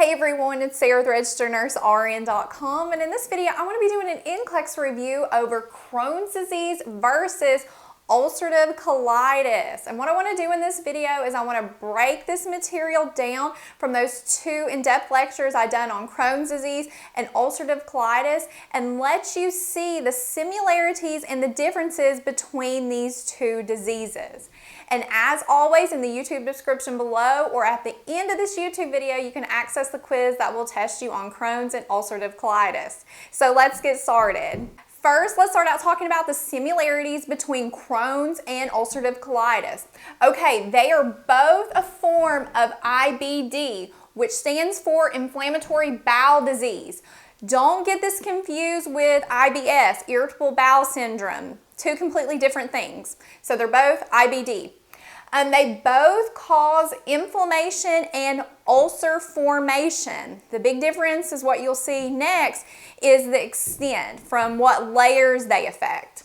Hey everyone, it's Sarah, the registered nurse, RN.com, and in this video I want to be doing an NCLEX review over Crohn's disease versus ulcerative colitis. And what I want to do in this video is I want to break this material down from those two in-depth lectures I done on Crohn's disease and ulcerative colitis and let you see the similarities and the differences between these two diseases. And as always, in the YouTube description below or at the end of this YouTube video, you can access the quiz that will test you on Crohn's and ulcerative colitis. So let's get started. First, let's start out talking about the similarities between Crohn's and ulcerative colitis. Okay, they are both a form of IBD, which stands for inflammatory bowel disease. Don't get this confused with IBS, irritable bowel syndrome. Two completely different things. So they're both IBD. They both cause inflammation and ulcer formation. The big difference is what you'll see next is the extent from what layers they affect.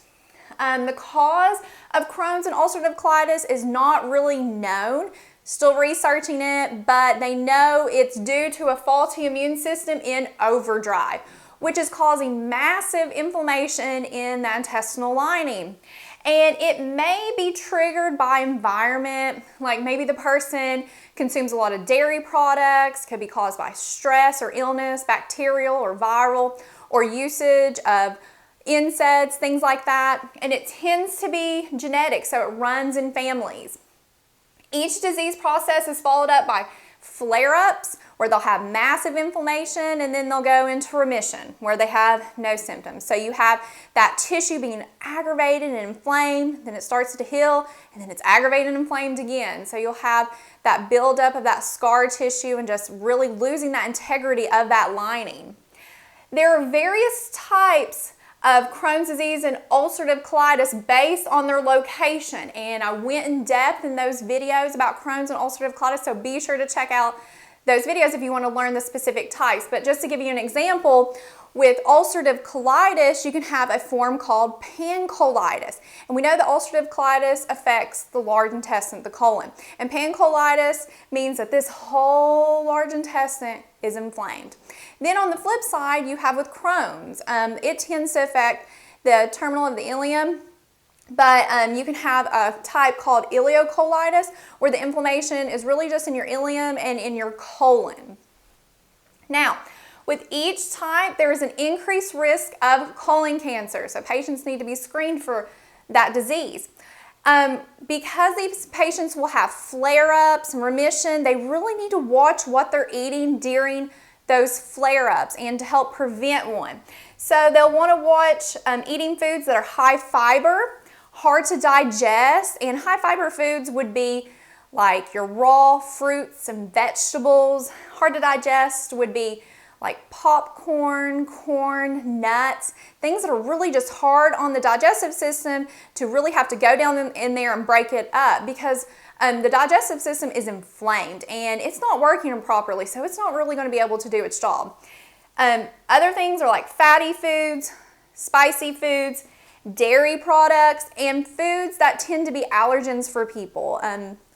The cause of Crohn's and ulcerative colitis is not really known. Still researching it, but they know it's due to a faulty immune system in overdrive, which is causing massive inflammation in the intestinal lining. And it may be triggered by environment, like maybe the person consumes a lot of dairy products, could be caused by stress or illness, bacterial or viral, or usage of NSAIDs, things like that. And it tends to be genetic, so it runs in families. Each disease process is followed up by flare-ups, where they'll have massive inflammation, and then they'll go into remission, where they have no symptoms. So you have that tissue being aggravated and inflamed, then it starts to heal, and then it's aggravated and inflamed again. So you'll have that buildup of that scar tissue and just really losing that integrity of that lining. There are various types of Crohn's disease and ulcerative colitis based on their location, and I went in depth in those videos about Crohn's and ulcerative colitis, so be sure to check out those videos if you want to learn the specific types. But just to give you an example, with ulcerative colitis, you can have a form called pancolitis. And we know that ulcerative colitis affects the large intestine, the colon. And pancolitis means that this whole large intestine is inflamed. Then on the flip side, you have with Crohn's. It tends to affect the terminal of the ileum, but you can have a type called ileocolitis, where the inflammation is really just in your ileum and in your colon. Now, with each type, there is an increased risk of colon cancer, so patients need to be screened for that disease. Because these patients will have flare-ups and remission, they really need to watch what they're eating during those flare-ups and to help prevent one. So they'll want to watch eating foods that are high fiber, hard to digest, and high fiber foods would be like your raw fruits and vegetables. Hard to digest would be like popcorn, corn, nuts, things that are really just hard on the digestive system to really have to go down in there and break it up, because the digestive system is inflamed and it's not working properly, so it's not really going to be able to do its job. Other things are like fatty foods, spicy foods, dairy products, and foods that tend to be allergens for people,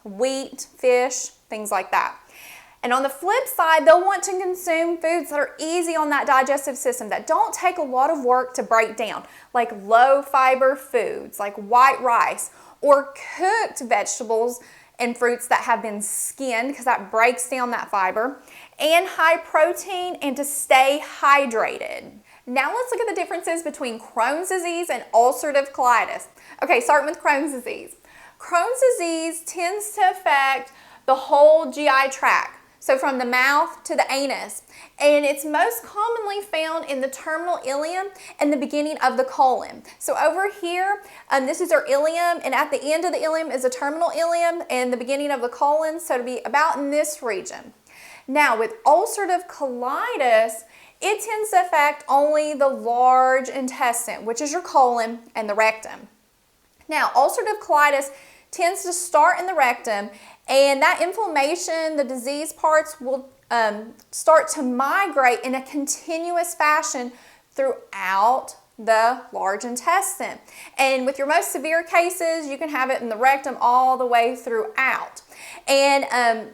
wheat, fish, things like that. And on the flip side, they'll want to consume foods that are easy on that digestive system, that don't take a lot of work to break down, like low fiber foods, like white rice, or cooked vegetables and fruits that have been skinned, because that breaks down that fiber, and high protein, and to stay hydrated. Now let's look at the differences between Crohn's disease and ulcerative colitis. Okay, starting with Crohn's disease. Crohn's disease tends to affect the whole GI tract, so from the mouth to the anus, and it's most commonly found in the terminal ileum and the beginning of the colon. So over here, this is our ileum, and at the end of the ileum is the terminal ileum and the beginning of the colon, so to be about in this region. Now with ulcerative colitis, it tends to affect only the large intestine, which is your colon and the rectum. Now, ulcerative colitis tends to start in the rectum, and that inflammation, the disease parts, will start to migrate in a continuous fashion throughout the large intestine. And with your most severe cases, you can have it in the rectum all the way throughout. And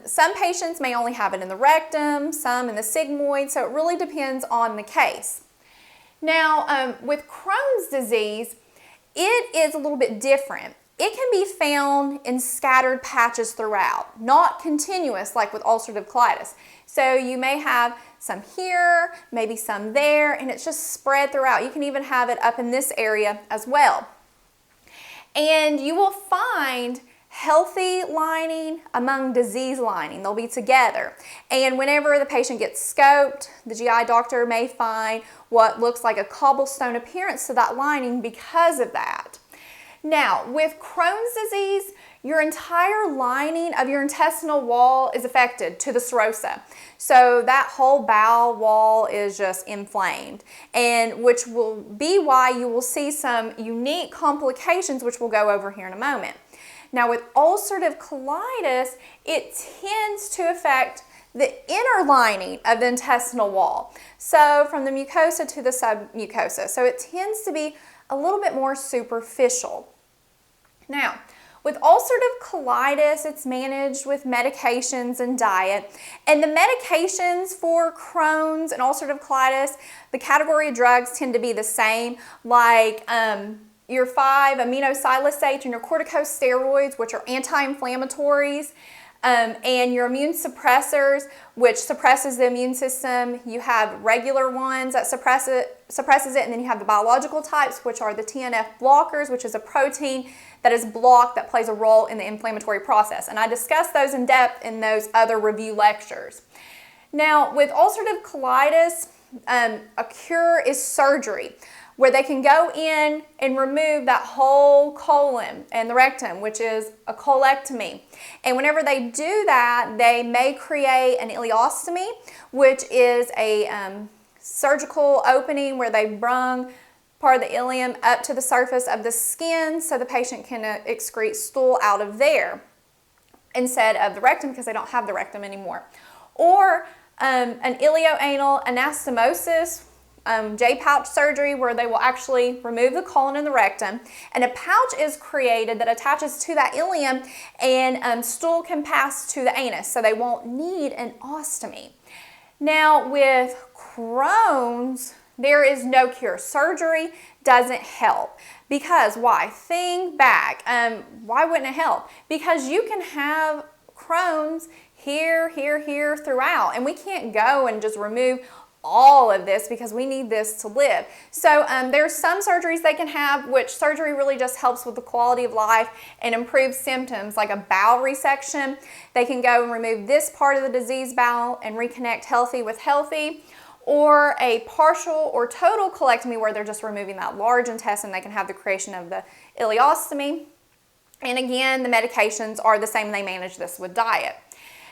some patients may only have it in the rectum, some in the sigmoid, so it really depends on the case. Now, with Crohn's disease, it is a little bit different. It can be found in scattered patches throughout, not continuous like with ulcerative colitis. So you may have some here, maybe some there, and it's just spread throughout. You can even have it up in this area as well. And you will find healthy lining among disease lining. They'll be together. And whenever the patient gets scoped, the GI doctor may find what looks like a cobblestone appearance to that lining because of that. Now, with Crohn's disease, your entire lining of your intestinal wall is affected to the serosa. So that whole bowel wall is just inflamed, and which will be why you will see some unique complications, which we'll go over here in a moment. Now, with ulcerative colitis, it tends to affect the inner lining of the intestinal wall. So from the mucosa to the submucosa. So it tends to be a little bit more superficial. Now, with ulcerative colitis, it's managed with medications and diet. And the medications for Crohn's and ulcerative colitis, the category of drugs tend to be the same, like your 5-aminosalicylates and your corticosteroids, which are anti-inflammatories, and your immune suppressors, which suppresses the immune system. You have regular ones that suppresses it, and then you have the biological types, which are the TNF blockers, which is a protein that is blocked that plays a role in the inflammatory process. And I discussed those in depth in those other review lectures. Now, with ulcerative colitis, a cure is surgery, where they can go in and remove that whole colon and the rectum, which is a colectomy. And whenever they do that, they may create an ileostomy, which is a surgical opening where they brung part of the ileum up to the surface of the skin so the patient can excrete stool out of there instead of the rectum, because they don't have the rectum anymore. Or an ileoanal anastomosis, J-pouch surgery, where they will actually remove the colon and the rectum, and a pouch is created that attaches to that ileum, and stool can pass to the anus, so they won't need an ostomy. Now, with Crohn's, there is no cure. Surgery doesn't help. Because why? Think back. Why wouldn't it help? Because you can have Crohn's here, here, here throughout, and we can't go and just remove all of this because we need this to live. So there's some surgeries they can have, which surgery really just helps with the quality of life and improves symptoms, like a bowel resection. They can go and remove this part of the diseased bowel and reconnect healthy with healthy. Or a partial or total colectomy, where they're just removing that large intestine. They can have the creation of the ileostomy. And again, the medications are the same. They manage this with diet.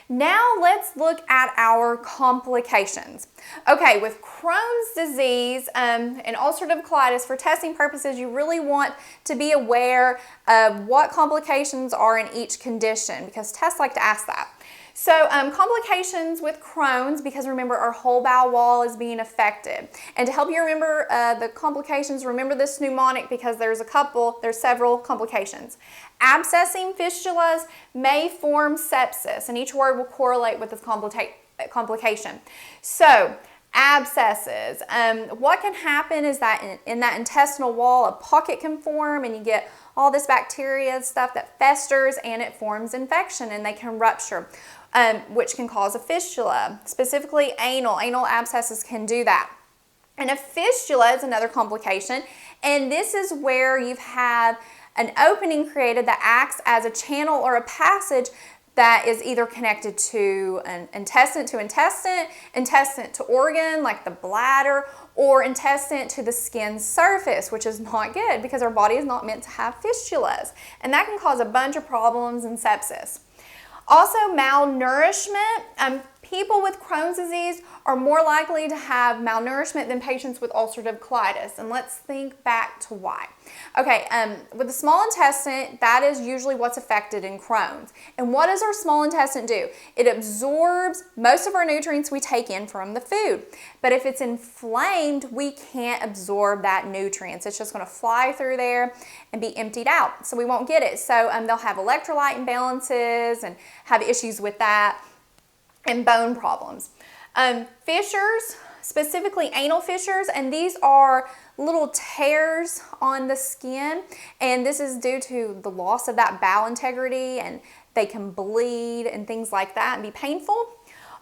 Now let's look at our complications. Okay, with Crohn's disease and ulcerative colitis, for testing purposes, you really want to be aware of what complications are in each condition, because tests like to ask that. So complications with Crohn's, because remember, our whole bowel wall is being affected. And to help you remember the complications, remember this mnemonic, because there's several complications. Abscessing fistulas may form sepsis, and each word will correlate with this complication. So abscesses, what can happen is that in that intestinal wall, a pocket can form, and you get all this bacteria stuff that festers, and it forms infection, and they can rupture, which can cause a fistula. Specifically anal abscesses can do that. And a fistula is another complication, and this is where you've had an opening created that acts as a channel or a passage that is either connected to an intestine to organ like the bladder, or intestine to the skin surface, which is not good because our body is not meant to have fistulas, and that can cause a bunch of problems and sepsis. Also, malnourishment. People with Crohn's disease are more likely to have malnourishment than patients with ulcerative colitis. And let's think back to why. Okay, with the small intestine, that is usually what's affected in Crohn's. And what does our small intestine do? It absorbs most of our nutrients we take in from the food. But if it's inflamed, we can't absorb that nutrients. It's just going to fly through there and be emptied out. So we won't get it. So they'll have electrolyte imbalances and have issues with that, and bone problems. Fissures, specifically anal fissures, and these are little tears on the skin, and this is due to the loss of that bowel integrity, and they can bleed and things like that and be painful.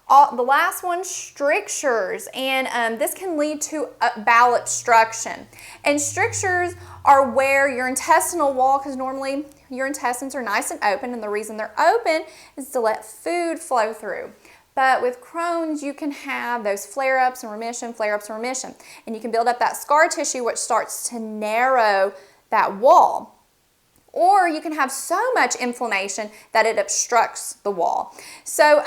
The last one, strictures, and this can lead to bowel obstruction. And strictures are where your intestinal wall, because normally your intestines are nice and open, and the reason they're open is to let food flow through. But with Crohn's, you can have those flare-ups and remission, flare-ups and remission. And you can build up that scar tissue, which starts to narrow that wall. Or you can have so much inflammation that it obstructs the wall. So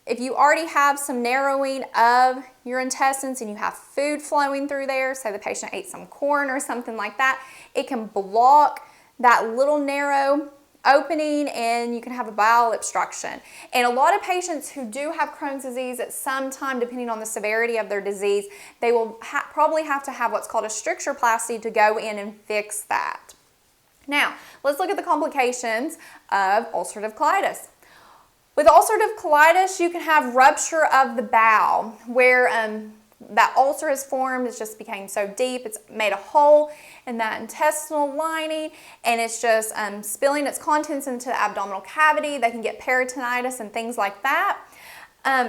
if you already have some narrowing of your intestines and you have food flowing through there, say the patient ate some corn or something like that, it can block that little narrow opening, and you can have a bowel obstruction. And a lot of patients who do have Crohn's disease at some time, depending on the severity of their disease, they will probably have to have what's called a strictureplasty to go in and fix that. Now, let's look at the complications of ulcerative colitis. With ulcerative colitis, you can have rupture of the bowel, where that ulcer is formed. It's just became so deep, it's made a hole in that intestinal lining, and it's just spilling its contents into the abdominal cavity. They can get peritonitis and things like that.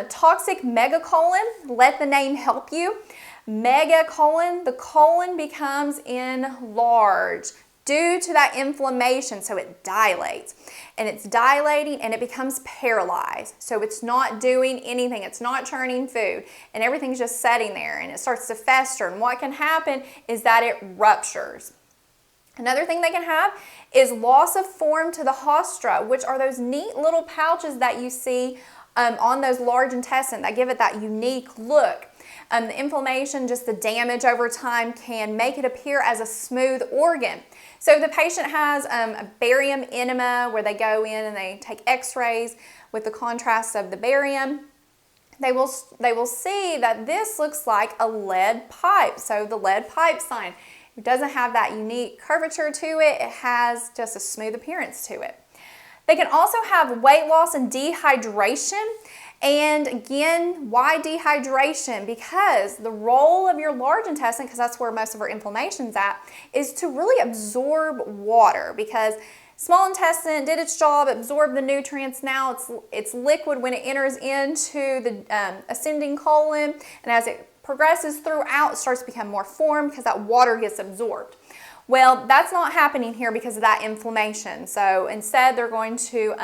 Toxic megacolon, let the name help you. Megacolon, the colon becomes enlarged due to that inflammation, so it dilates. And it's dilating and it becomes paralyzed. So it's not doing anything, it's not churning food, and everything's just sitting there, and it starts to fester. And what can happen is that it ruptures. Another thing they can have is loss of form to the haustra, which are those neat little pouches that you see on those large intestines that give it that unique look. The inflammation, just the damage over time, can make it appear as a smooth organ. So if the patient has a barium enema, where they go in and they take x-rays with the contrast of the barium, they will see that this looks like a lead pipe. So the lead pipe sign. It doesn't have that unique curvature to it. It has just a smooth appearance to it. They can also have weight loss and dehydration. And again, why dehydration? Because the role of your large intestine, because that's where most of our inflammation's at, is to really absorb water, because small intestine did its job, absorbed the nutrients. Now it's liquid when it enters into the ascending colon, and as it progresses throughout, it starts to become more formed because that water gets absorbed. Well, that's not happening here because of that inflammation. So instead, they're going to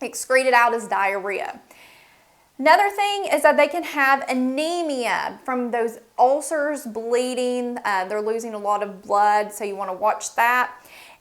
excrete it out as diarrhea. Another thing is that they can have anemia from those ulcers bleeding. They're losing a lot of blood, so you want to watch that.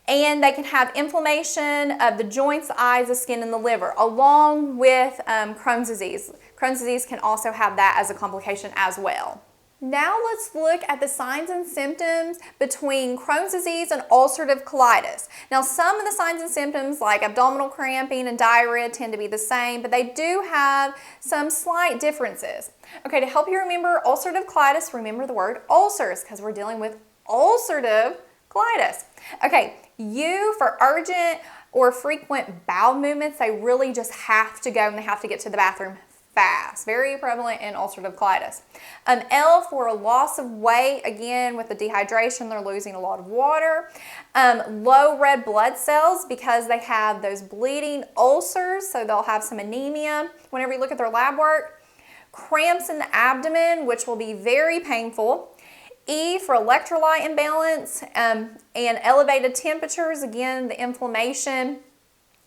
And they can have inflammation of the joints, the eyes, the skin, and the liver, along with Crohn's disease. Crohn's disease can also have that as a complication as well. Now let's look at the signs and symptoms between Crohn's disease and ulcerative colitis. Now, some of the signs and symptoms like abdominal cramping and diarrhea tend to be the same, but they do have some slight differences. Okay, to help you remember ulcerative colitis, remember the word ulcers, because we're dealing with ulcerative colitis. Okay, U for urgent or frequent bowel movements. They really just have to go and they have to get to the bathroom fast. Very prevalent in ulcerative colitis. L for a loss of weight. Again, with the dehydration, they're losing a lot of water. Low red blood cells, because they have those bleeding ulcers, so they'll have some anemia whenever you look at their lab work. Cramps in the abdomen, which will be very painful. E for electrolyte imbalance and elevated temperatures. Again, the inflammation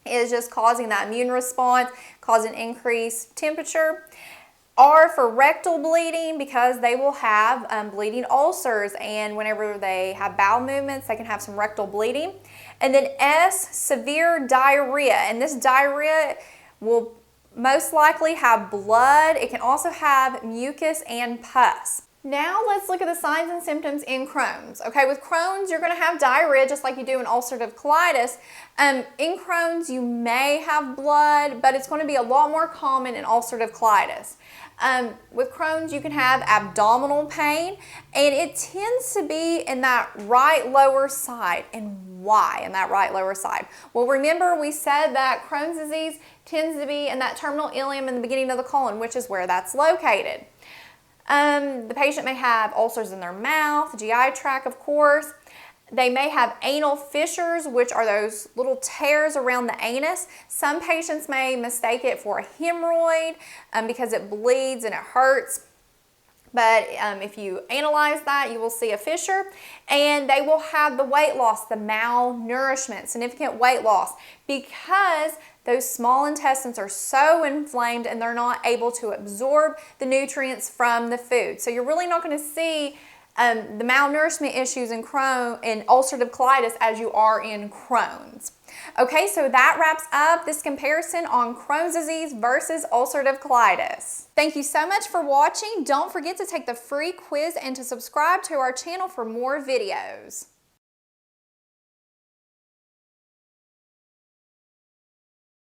is just causing that immune response, causing increased temperature. R for rectal bleeding, because they will have bleeding ulcers, and whenever they have bowel movements, they can have some rectal bleeding. And then S, severe diarrhea, and this diarrhea will most likely have blood. It can also have mucus and pus. Now let's look at the signs and symptoms in Crohn's. Okay, with Crohn's, you're going to have diarrhea just like you do in ulcerative colitis. In Crohn's, you may have blood, but it's going to be a lot more common in ulcerative colitis. With Crohn's, you can have abdominal pain, and it tends to be in that right lower side. And why in that right lower side? Well, remember we said that Crohn's disease tends to be in that terminal ileum in the beginning of the colon, which is where that's located. The patient may have ulcers in their mouth, GI tract, of course. They may have anal fissures, which are those little tears around the anus. Some patients may mistake it for a hemorrhoid because it bleeds and it hurts. But if you analyze that, you will see a fissure, and they will have the weight loss, the malnourishment, significant weight loss, because those small intestines are so inflamed and they're not able to absorb the nutrients from the food. So you're really not going to see the malnourishment issues in ulcerative colitis as you are in Crohn's. Okay, so that wraps up this comparison on Crohn's disease versus ulcerative colitis. Thank you so much for watching. Don't forget to take the free quiz and to subscribe to our channel for more videos.